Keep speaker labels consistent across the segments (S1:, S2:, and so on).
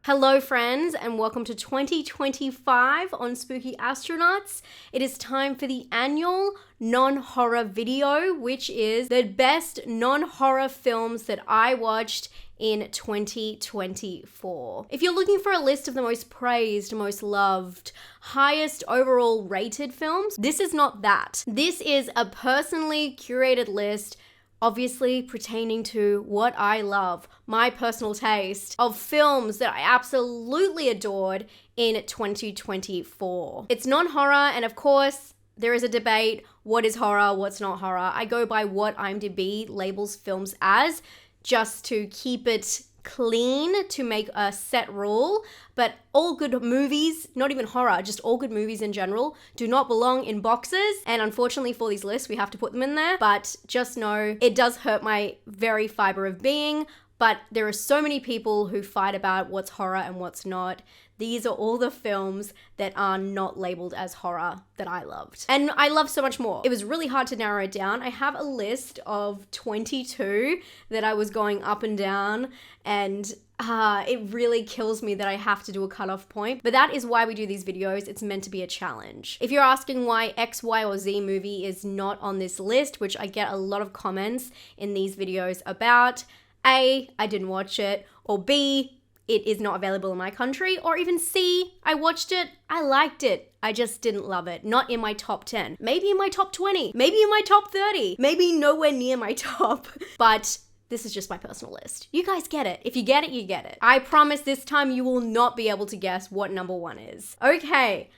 S1: Hello friends and welcome to 2025 on Spooky Astronauts. It is time for the annual non-horror video, which is the best non-horror films that I watched in 2024. If you're looking for a list of the most praised, most loved, highest overall rated films, this is not that. This is a personally curated list, obviously pertaining to what I love, my personal taste of films that I absolutely adored in 2024. It's non-horror, and of course, there is a debate, what is horror, what's not horror. I go by what IMDb labels films as, just to keep it clean, to make a set rule. But all good movies, not even horror, just all good movies in general, do not belong in boxes. And unfortunately for these lists, we have to put them in there. But just know it does hurt my very fiber of being. But there are so many people who fight about what's horror and what's not. These are all the films that are not labeled as horror that I loved. And I love so much more. It was really hard to narrow it down. I have a list of 22 that I was going up and down, and it really kills me that I have to do a cutoff point. But that is why we do these videos. It's meant to be a challenge. If you're asking why X, Y, or Z movie is not on this list, which I get a lot of comments in these videos about, A, I didn't watch it, or B, it is not available in my country, or even C, I watched it, I liked it, I just didn't love it. Not in my top 10, maybe in my top 20, maybe in my top 30, maybe nowhere near my top, but this is just my personal list. You guys get it. If you get it, you get it. I promise this time you will not be able to guess what number 1 is. Okay.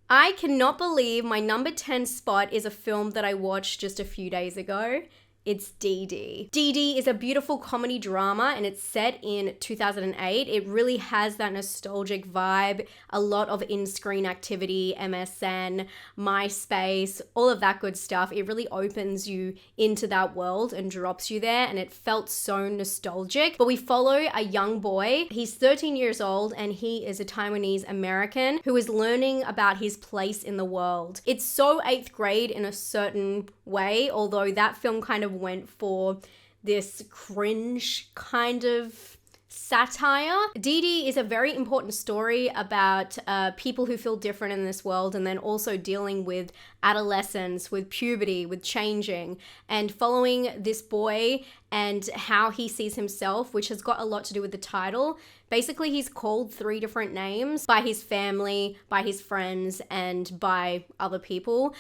S1: I cannot believe my number 10 spot is a film that I watched just a few days ago. It's DD. DD is a beautiful comedy drama, and it's set in 2008. It really has that nostalgic vibe, a lot of in-screen activity, MSN, MySpace, all of that good stuff. It really opens you into that world and drops you there, and it felt so nostalgic. But we follow a young boy. He's 13 years old, and he is a Taiwanese American who is learning about his place in the world. It's so 8th grade in a certain way, although that film kind of went for this cringe kind of satire. DD is a very important story about people who feel different in this world, and then also dealing with adolescence, with puberty, with changing, and following this boy and how he sees himself, which has got a lot to do with the title. Basically, he's called 3 different names by his family, by his friends, and by other people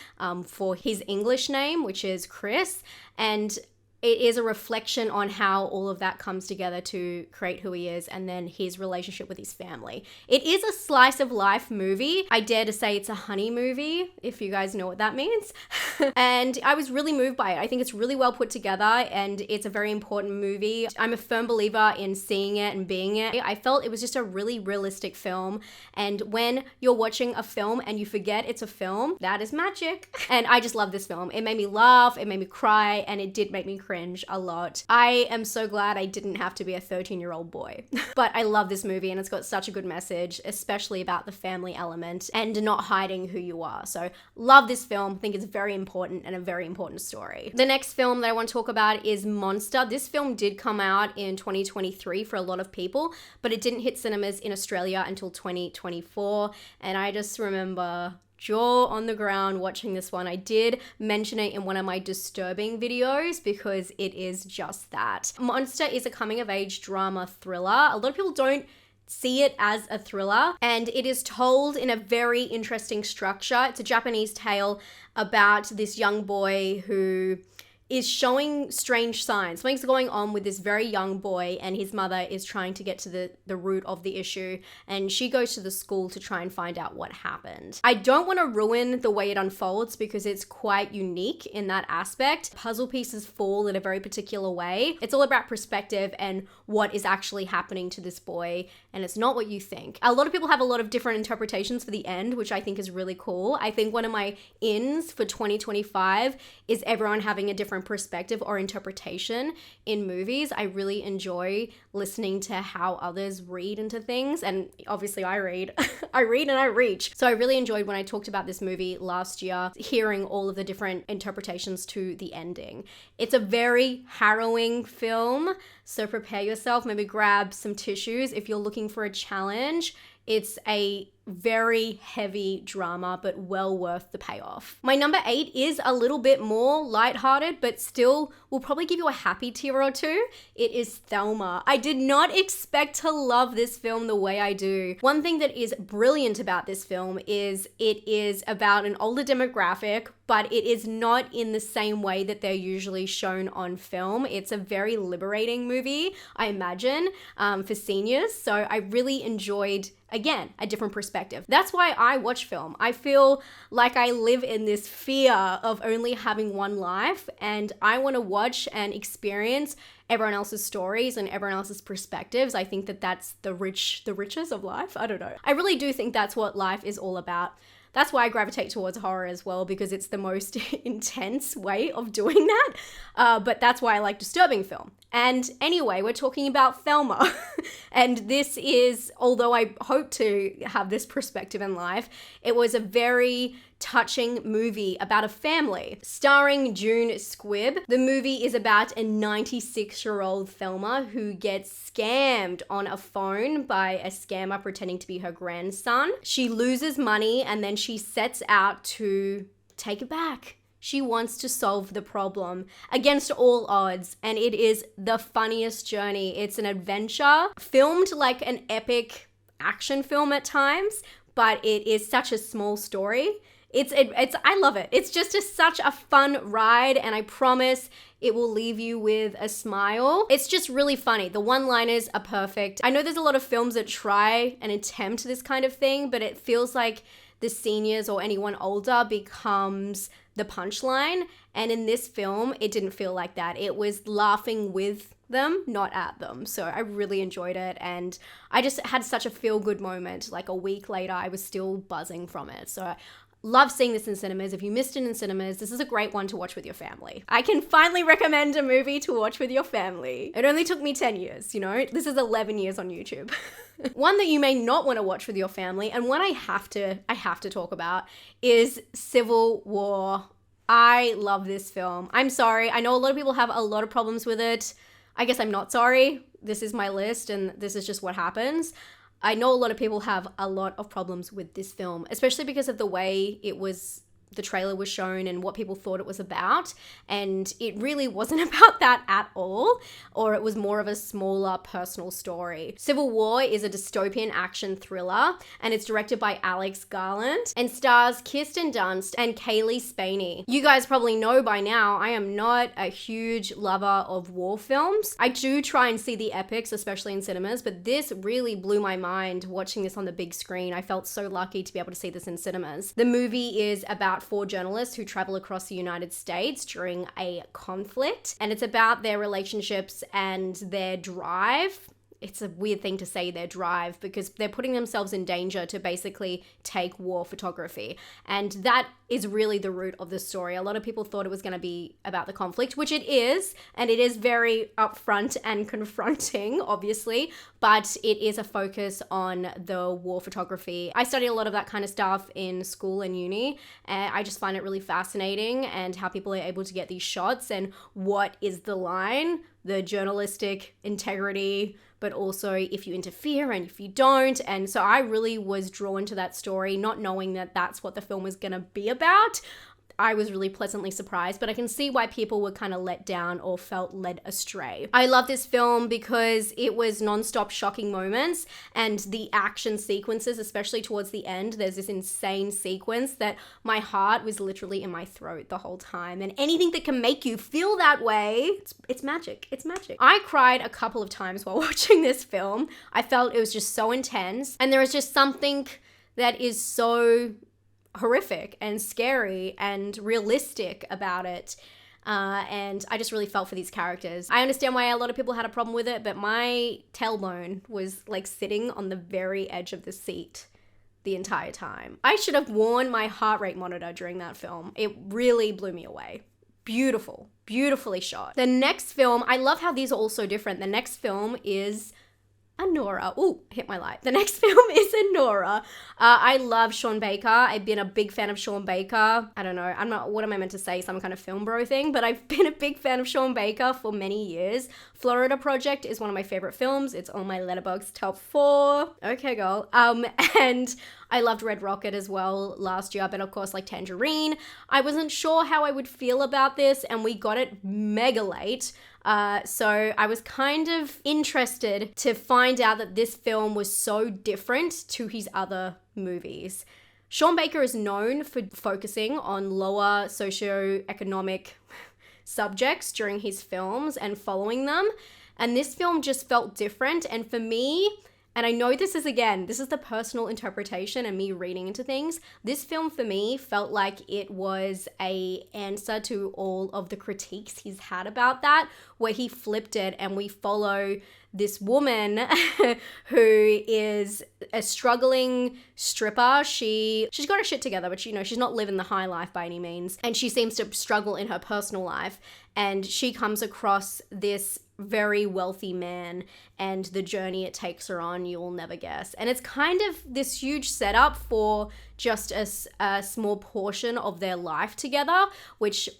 S1: for his English name, which is Chris. And it is a reflection on how all of that comes together to create who he is, and then his relationship with his family. It is a slice of life movie. I dare to say it's a honey movie, if you guys know what that means. And I was really moved by it. I think it's really well put together, and it's a very important movie. I'm a firm believer in seeing it and being it. I felt it was just a really realistic film. And when you're watching a film and you forget it's a film, that is magic. And I just love this film. It made me laugh, it made me cry, and it did make me cringe a lot. I am so glad I didn't have to be a 13-year-old boy. But I love this movie, and it's got such a good message, especially about the family element and not hiding who you are. So love this film. I think it's very important and a very important story. The next film that I want to talk about is Monster. This film did come out in 2023 for a lot of people, but it didn't hit cinemas in Australia until 2024. And I just remember jaw on the ground watching this one. I did mention it in one of my disturbing videos because it is just that. Monster is a coming of age drama thriller. A lot of people don't see it as a thriller, and it is told in a very interesting structure. It's a Japanese tale about this young boy who is showing strange signs. Something's going on with this very young boy, and his mother is trying to get to the root of the issue, and she goes to the school to try and find out what happened. I don't want to ruin the way it unfolds because it's quite unique in that aspect. Puzzle pieces fall in a very particular way. It's all about perspective and what is actually happening to this boy, and it's not what you think. A lot of people have a lot of different interpretations for the end, which I think is really cool. I think one of my ins for 2025 is everyone having a different different perspective or interpretation in movies. I really enjoy listening to how others read into things. And obviously I read, I read and I reach. So I really enjoyed when I talked about this movie last year, hearing all of the different interpretations to the ending. It's a very harrowing film, so prepare yourself. Maybe grab some tissues if you're looking for a challenge. It's a very heavy drama, but well worth the payoff. My number 8 is a little bit more lighthearted, but still will probably give you a happy tear or two. It is Thelma. I did not expect to love this film the way I do. One thing that is brilliant about this film is it is about an older demographic, but it is not in the same way that they're usually shown on film. It's a very liberating movie, I imagine, for seniors. So I really enjoyed, again, a different perspective. That's why I watch film. I feel like I live in this fear of only having one life, and I want to watch and experience everyone else's stories and everyone else's perspectives. I think that that's the riches of life. I don't know. I really do think that's what life is all about. That's why I gravitate towards horror as well, because it's the most intense way of doing that. But that's why I like disturbing film. And anyway, we're talking about Thelma. And this is, although I hope to have this perspective in life, it was a very touching movie about a family starring June Squibb. The movie is about a 96-year-old Thelma who gets scammed on a phone by a scammer pretending to be her grandson. She loses money and then she sets out to take it back. She wants to solve the problem against all odds, and it is the funniest journey. It's an adventure filmed like an epic action film at times, but it is such a small story. It's I love it. It's just such a fun ride, and I promise it will leave you with a smile. It's just really funny. The one-liners are perfect. I know there's a lot of films that try and attempt this kind of thing, but it feels like the seniors or anyone older becomes the punchline. And in this film, it didn't feel like that. It was laughing with them, not at them. So I really enjoyed it. And I just had such a feel-good moment. Like a week later, I was still buzzing from it. So I love seeing this in cinemas. If you missed it in cinemas, this is a great one to watch with your family. I can finally recommend a movie to watch with your family. It only took me 10 years, you know? This is 11 years on YouTube. One that you may not want to watch with your family, and one I have to talk about, is Civil War. I love this film. I'm sorry. I know a lot of people have a lot of problems with it. I guess I'm not sorry. This is my list and this is just what happens. I know a lot of people have a lot of problems with this film, especially because of the way the trailer was shown and what people thought it was about. And it really wasn't about that at all, or it was more of a smaller personal story. Civil War is a dystopian action thriller, and it's directed by Alex Garland and stars Kirsten Dunst and Kaylee Spaney. You guys probably know by now, I am not a huge lover of war films. I do try and see the epics, especially in cinemas, but this really blew my mind watching this on the big screen. I felt so lucky to be able to see this in cinemas. The movie is about 4 journalists who travel across the United States during a conflict, and it's about their relationships and their drive. It's a weird thing to say, their drive, because they're putting themselves in danger to basically take war photography. And that is really the root of the story. A lot of people thought it was going to be about the conflict, which it is, and it is very upfront and confronting, obviously, but it is a focus on the war photography. I studied a lot of that kind of stuff in school and uni, and I just find it really fascinating, and how people are able to get these shots and what is the line, the journalistic integrity, but also if you interfere and if you don't. And so I really was drawn to that story, not knowing that that's what the film was going to be about. I was really pleasantly surprised, but I can see why people were kind of let down or felt led astray. I love this film because it was non-stop shocking moments, and the action sequences, especially towards the end, there's this insane sequence that my heart was literally in my throat the whole time. And anything that can make you feel that way, it's magic. It's magic. I cried a couple of times while watching this film. I felt it was just so intense, and there is just something that is so horrific and scary and realistic about it. And I just really felt for these characters. I understand why a lot of people had a problem with it, but my tailbone was like sitting on the very edge of the seat the entire time. I should have worn my heart rate monitor during that film. It really blew me away. beautiful, beautifully shot. The next film, I love how these are all so different. The next film is Anora. Ooh, hit my light. The next film is Anora. I love Sean Baker. I've been a big fan of Sean Baker. I don't know. What am I meant to say? Some kind of film bro thing, but I've been a big fan of Sean Baker for many years. Florida Project is one of my favorite films. It's on my Letterboxd top 4. Okay, girl. And I loved Red Rocket as well last year, but of course, like Tangerine. I wasn't sure how I would feel about this, and we got it mega late. So I was kind of interested to find out that this film was so different to his other movies. Sean Baker is known for focusing on lower socioeconomic subjects during his films and following them. And this film just felt different. And for me, and I know this is the personal interpretation and me reading into things. This film for me felt like it was an answer to all of the critiques he's had about that, where he flipped it and we follow this woman who is a struggling stripper. She's got her shit together, but she's not living the high life by any means. And she seems to struggle in her personal life. And she comes across this very wealthy man and the journey it takes her on, you will never guess. And it's kind of this huge setup for just a small portion of their life together, which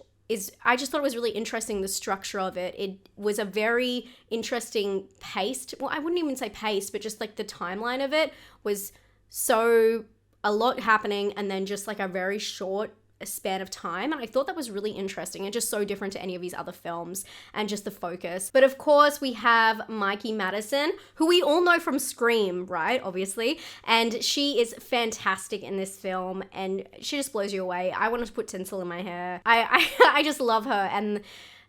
S1: I just thought it was really interesting, the structure of it. It was a very interesting paced, well, I wouldn't even say paced, but just like the timeline of it was so a lot happening and then just like a very short span of time. And I thought that was really interesting and just so different to any of his other films and just the focus. But of course we have Mikey Madison, who we all know from Scream, right? Obviously. And she is fantastic in this film and she just blows you away. I wanted to put tinsel in my hair. I just love her. And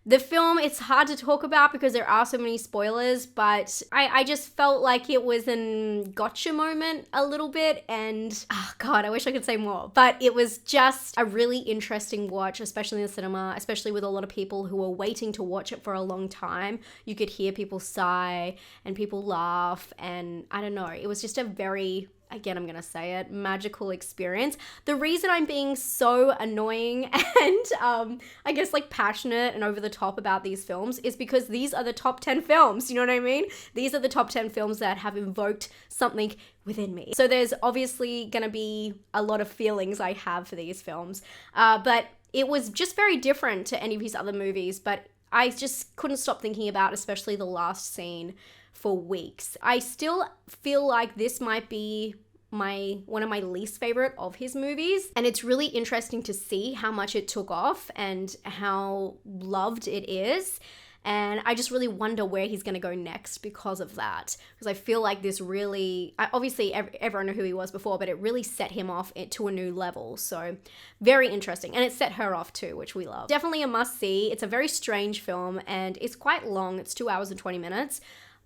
S1: the film, it's hard to talk about because there are so many spoilers, but I just felt like it was an gotcha moment a little bit, and oh God, I wish I could say more, but it was just a really interesting watch, especially in the cinema, especially with a lot of people who were waiting to watch it for a long time. You could hear people sigh and people laugh, and I don't know, it was just a very, again, I'm gonna say it, magical experience. The reason I'm being so annoying and I guess like passionate and over the top about these films is because these are the top 10 films, you know what I mean? These are the top 10 films that have invoked something within me. So there's obviously gonna be a lot of feelings I have for these films, but it was just very different to any of his other movies, but I just couldn't stop thinking about especially the last scene for weeks. I still feel like this might be one of my least favorite of his movies, and it's really interesting to see how much it took off and how loved it is. And I just really wonder where he's going to go next because of that. Because I feel like this really, obviously everyone knew who he was before, but it really set him off to a new level. So very interesting. And it set her off too, which we love. Definitely a must see. It's a very strange film and it's quite long. It's 2 hours and 20 minutes.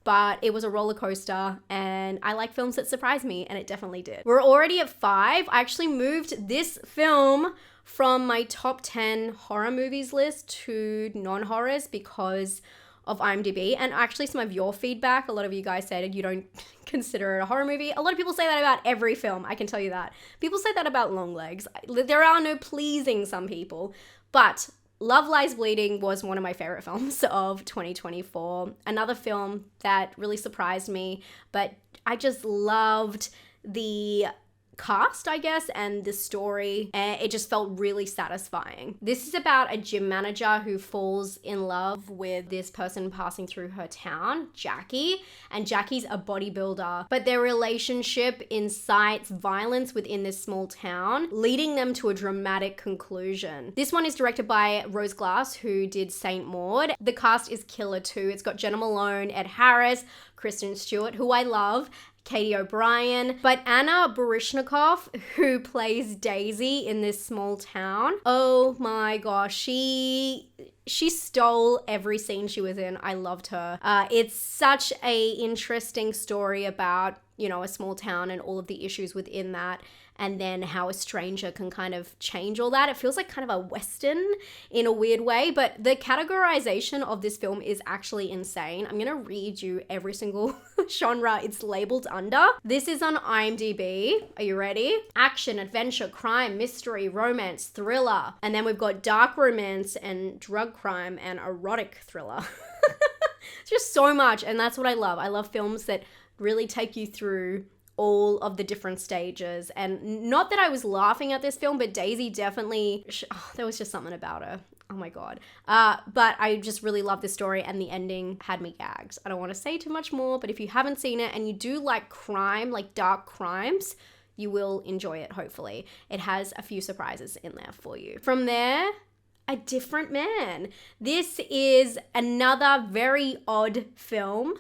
S1: But it was a roller coaster and I like films that surprise me, and it definitely did. We're already at 5. I actually moved this film from my top 10 horror movies list to non-horrors because of IMDb, and actually some of your feedback. A lot of you guys said you don't consider it a horror movie. A lot of people say that about every film, I can tell you that. People say that about Longlegs. There are no pleasing some people, but Love Lies Bleeding was one of my favorite films of 2024. Another film that really surprised me, but I just loved the cast, I guess, and the story. And it just felt really satisfying. This is about a gym manager who falls in love with this person passing through her town, Jackie, and Jackie's a bodybuilder, but their relationship incites violence within this small town, leading them to a dramatic conclusion. This one is directed by Rose Glass, who did Saint Maud. The cast is killer too. It's got Jenna Malone, Ed Harris, Kristen Stewart, who I love, Katie O'Brien, but Anna Baryshnikov, who plays Daisy in this small town, oh my gosh, she stole every scene she was in. I loved her. It's such a interesting story about you know, a small town and all of the issues within that, and then how a stranger can kind of change all that. It feels like kind of a Western in a weird way, but the categorization of this film is actually insane. I'm gonna read you every single genre it's labeled under. This is on IMDb. Are you ready? Action, adventure, crime, mystery, romance, thriller. And then we've got dark romance and drug crime and erotic thriller. It's just so much, and that's what I love. I love films that really take you through all of the different stages. And not that I was laughing at this film, but Daisy definitely, there was just something about her. Oh my God. But I just really love this story, and the ending had me gagged. I don't want to say too much more, but if you haven't seen it and you do like crime, like dark crimes, you will enjoy it, hopefully. It has a few surprises in there for you. From there, A Different Man. This is another very odd film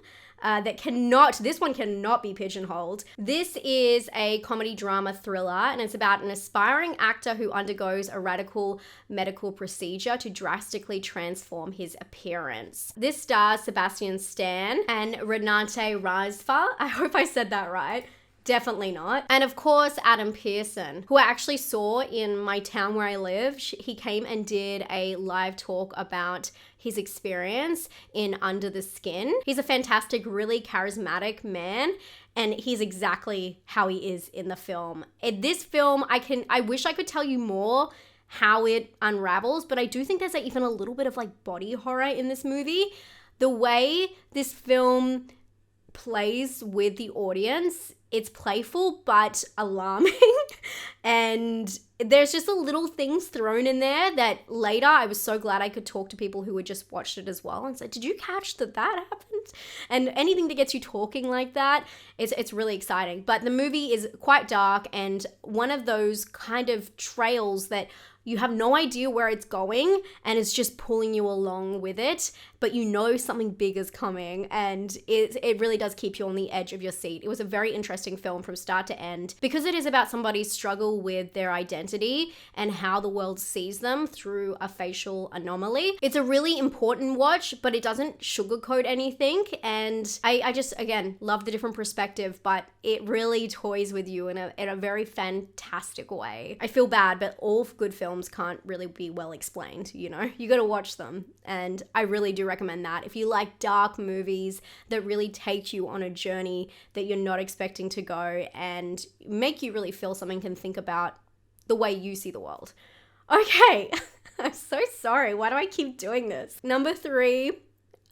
S1: this one cannot be pigeonholed. This is a comedy drama thriller, and it's about an aspiring actor who undergoes a radical medical procedure to drastically transform his appearance. This stars Sebastian Stan and Renate Reinsva. I hope I said that right. Definitely not. And of course, Adam Pearson, who I actually saw in my town where I live. He came and did a live talk about his experience in Under the Skin. He's a fantastic, really charismatic man, and he's exactly how he is in the film. In this film, I wish I could tell you more how it unravels, but I do think there's even a little bit of like body horror in this movie. The way this film plays with the audience, it's playful but alarming. And there's just a little things thrown in there that later I was so glad I could talk to people who had just watched it as well and said, did you catch that happened? And anything that gets you talking like that, it's really exciting. But the movie is quite dark, and one of those kind of trails that you have no idea where it's going, and it's just pulling you along with it, but you know something big is coming, and it really does keep you on the edge of your seat. It was a very interesting film from start to end, because it is about somebody's struggle with their identity and how the world sees them through a facial anomaly. It's a really important watch, but it doesn't sugarcoat anything, and I just, again, love the different perspective, but it really toys with you in a very fantastic way. I feel bad, but all good films can't really be well explained, you know? You gotta watch them, and I really do recommend that. If you like dark movies that really take you on a journey that you're not expecting to go and make you really feel something and think about the way you see the world. Okay, I'm so sorry. Why do I keep doing this? Number 3,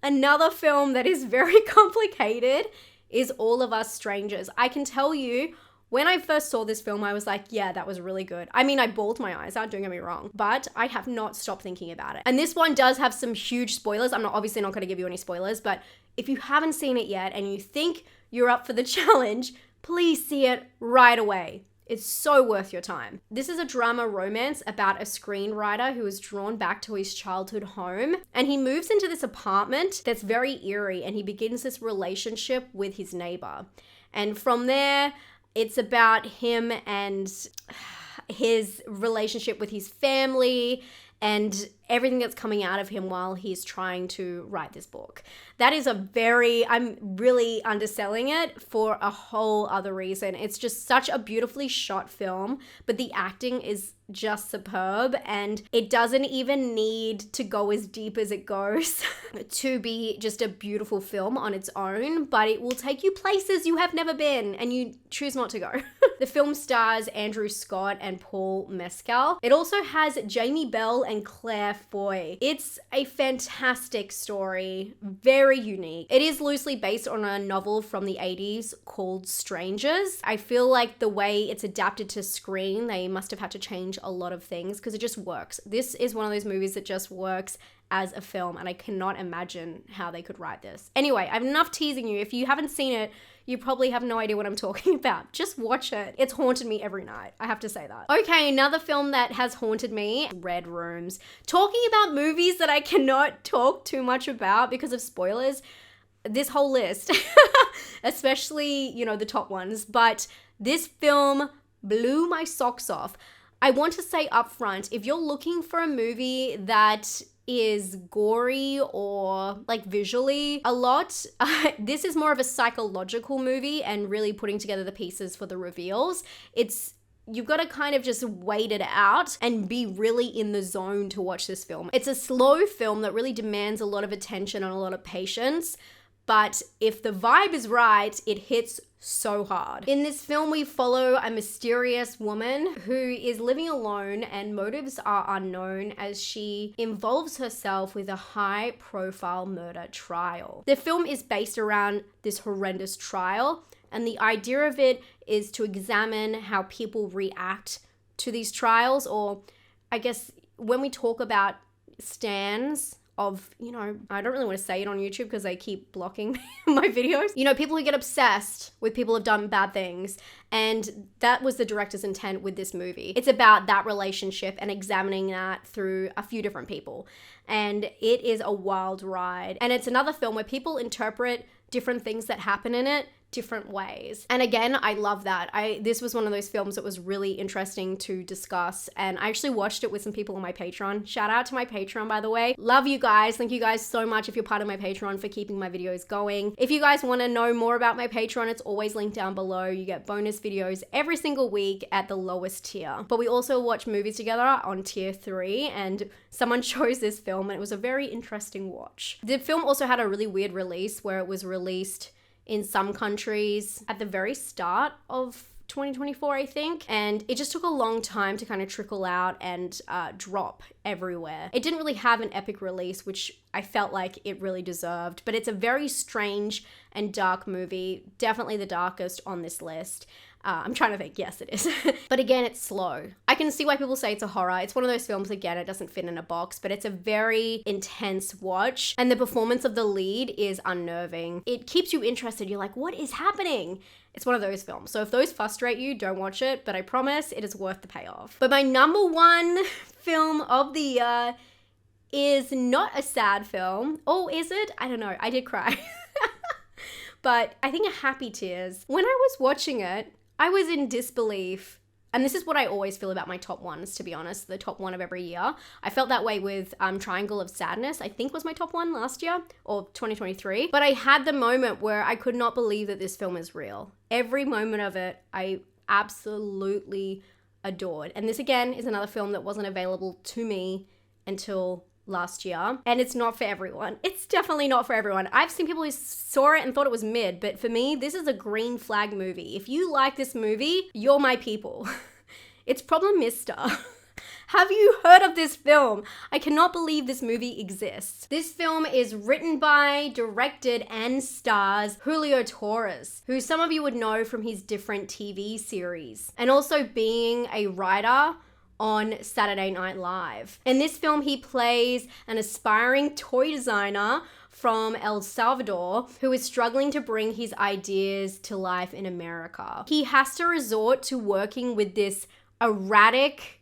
S1: another film that is very complicated is All of Us Strangers. I can tell you, when I first saw this film, I was like, yeah, that was really good. I mean, I bawled my eyes out, don't get me wrong, but I have not stopped thinking about it. And this one does have some huge spoilers. I'm obviously not going to give you any spoilers, but if you haven't seen it yet and you think you're up for the challenge, please see it right away. It's so worth your time. This is a drama romance about a screenwriter who is drawn back to his childhood home, and he moves into this apartment that's very eerie, and he begins this relationship with his neighbor. And from there, it's about him and his relationship with his family and everything that's coming out of him while he's trying to write this book. That is I'm really underselling it for a whole other reason. It's just such a beautifully shot film, but the acting is just superb, and it doesn't even need to go as deep as it goes to be just a beautiful film on its own, but it will take you places you have never been and you choose not to go. The film stars Andrew Scott and Paul Mescal. It also has Jamie Bell and Claire Foy. It's a fantastic story, very unique. It is loosely based on a novel from the 80s called Strangers. I feel like the way it's adapted to screen, they must have had to change a lot of things because it just works. This is one of those movies that just works as a film, and I cannot imagine how they could write this. Anyway, I have enough teasing you. If you haven't seen it, you probably have no idea what I'm talking about. Just watch it. It's haunted me every night. I have to say that. Okay, another film that has haunted me, Red Rooms. Talking about movies that I cannot talk too much about because of spoilers, this whole list, especially, you know, the top ones, but this film blew my socks off. I want to say up front, if you're looking for a movie that is gory or like visually a lot. This is more of a psychological movie and really putting together the pieces for the reveals. You've got to kind of just wait it out and be really in the zone to watch this film. It's a slow film that really demands a lot of attention and a lot of patience. But if the vibe is right, it hits so hard. In this film, we follow a mysterious woman who is living alone and motives are unknown as she involves herself with a high-profile murder trial. The film is based around this horrendous trial, and the idea of it is to examine how people react to these trials, or I guess when we talk about stands of, I don't really want to say it on YouTube because they keep blocking my videos. People who get obsessed with people who've done bad things. And that was the director's intent with this movie. It's about that relationship and examining that through a few different people. And it is a wild ride. And it's another film where people interpret different things that happen in it different ways. And again, I love that. This was one of those films that was really interesting to discuss, and I actually watched it with some people on my Patreon. Shout out to my Patreon, by the way. Love you guys. Thank you guys so much if you're part of my Patreon for keeping my videos going. If you guys want to know more about my Patreon, it's always linked down below. You get bonus videos every single week at the lowest tier. But we also watch movies together on tier 3, and someone chose this film and it was a very interesting watch. The film also had a really weird release where it was released in some countries at the very start of 2024, I think. And it just took a long time to kind of trickle out and drop everywhere. It didn't really have an epic release, which I felt like it really deserved, but it's a very strange and dark movie. Definitely the darkest on this list. I'm trying to think. Yes, it is. But again, it's slow. I can see why people say it's a horror. It's one of those films, again, it doesn't fit in a box, but it's a very intense watch. And the performance of the lead is unnerving. It keeps you interested. You're like, what is happening? It's one of those films. So if those frustrate you, don't watch it, but I promise it is worth the payoff. But my number one film of the year is not a sad film. Oh, is it? I don't know. I did cry. But I think a happy tears. When I was watching it, I was in disbelief. And this is what I always feel about my top ones, to be honest, the top one of every year. I felt that way with Triangle of Sadness, I think was my top one last year, or 2023. But I had the moment where I could not believe that this film is real. Every moment of it, I absolutely adored. And this, again, is another film that wasn't available to me until last year, and it's not for everyone. It's definitely not for everyone. I've seen people who saw it and thought it was mid, but for me, this is a green flag movie. If you like this movie, you're my people. It's Problemist. Have you heard of this film? I cannot believe this movie exists. This film is written by, directed, and stars Julio Torres, who some of you would know from his different TV series, and also being a writer on Saturday Night Live. In this film, he plays an aspiring toy designer from El Salvador who is struggling to bring his ideas to life in America. He has to resort to working with this erratic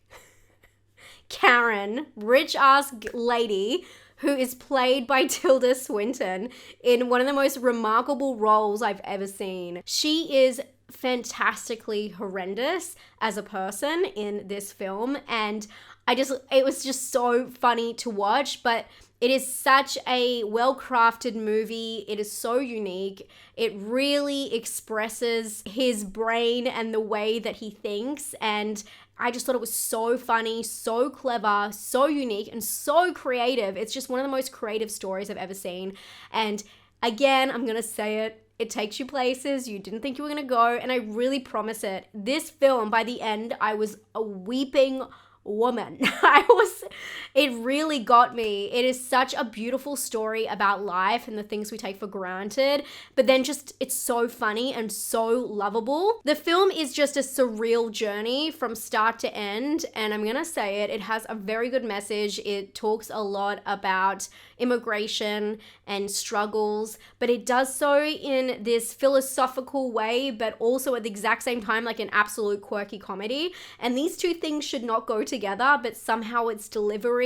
S1: Karen, rich-ass lady who is played by Tilda Swinton in one of the most remarkable roles I've ever seen. She is fantastically horrendous as a person in this film, and it was just so funny to watch. But it is such a well-crafted movie. It is so unique. It really expresses his brain and the way that he thinks, and I just thought it was so funny, so clever, so unique, and so creative. It's just one of the most creative stories I've ever seen. And again, I'm gonna say it, it takes you places you didn't think you were gonna go, and I really promise it. This film, by the end, I was a weeping woman. It really got me. It is such a beautiful story about life and the things we take for granted, but then just, it's so funny and so lovable. The film is just a surreal journey from start to end, and I'm gonna say it, it has a very good message. It talks a lot about immigration and struggles, but it does so in this philosophical way, but also at the exact same time like an absolute quirky comedy. And these two things should not go together, but somehow its delivery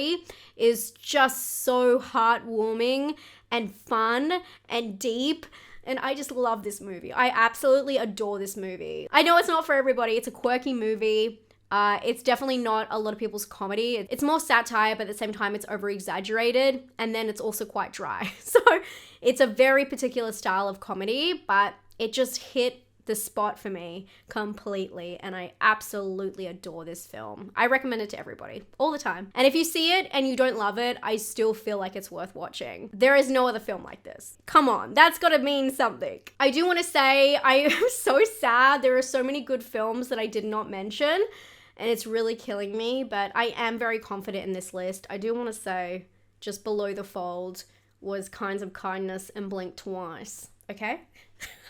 S1: is just so heartwarming and fun and deep. And I just love this movie. I absolutely adore this movie. I know it's not for everybody. It's a quirky movie, It's definitely not a lot of people's comedy. It's more satire, but at the same time, it's over exaggerated. And then it's also quite dry. So it's a very particular style of comedy, but it just hit the spot for me completely, and I absolutely adore this film. I recommend it to everybody all the time. And if you see it and you don't love it, I still feel like it's worth watching. There is no other film like this. Come on, that's gotta mean something. I do want to say I am so sad. There are so many good films that I did not mention, and it's really killing me, but I am very confident in this list. I do want to say just below the fold was Kinds of Kindness and Blink Twice, okay?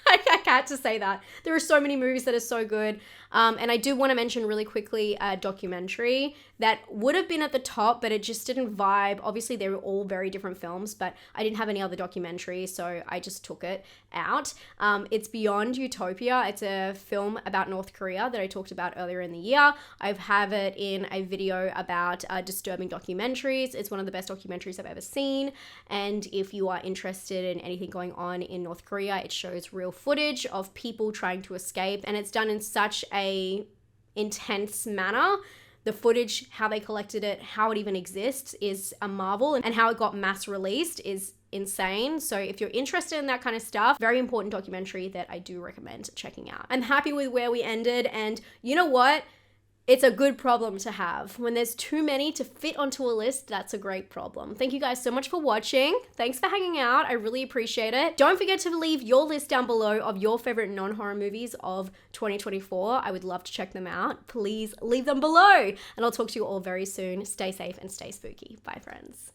S1: I had to say that. There are so many movies that are so good. And I do want to mention really quickly a documentary that would have been at the top, but it just didn't vibe. Obviously, they were all very different films, but I didn't have any other documentaries, so I just took it out. It's Beyond Utopia. It's a film about North Korea that I talked about earlier in the year. I have it in a video about disturbing documentaries. It's one of the best documentaries I've ever seen. And if you are interested in anything going on in North Korea, it shows real footage of people trying to escape, and it's done in such a intense manner. The footage, how they collected it, how it even exists is a marvel, and how it got mass released is insane. So if you're interested in that kind of stuff, very important documentary that I do recommend checking out. I'm happy with where we ended, and you know what? It's a good problem to have. When there's too many to fit onto a list, that's a great problem. Thank you guys so much for watching. Thanks for hanging out. I really appreciate it. Don't forget to leave your list down below of your favorite non-horror movies of 2024. I would love to check them out. Please leave them below. And I'll talk to you all very soon. Stay safe and stay spooky. Bye, friends.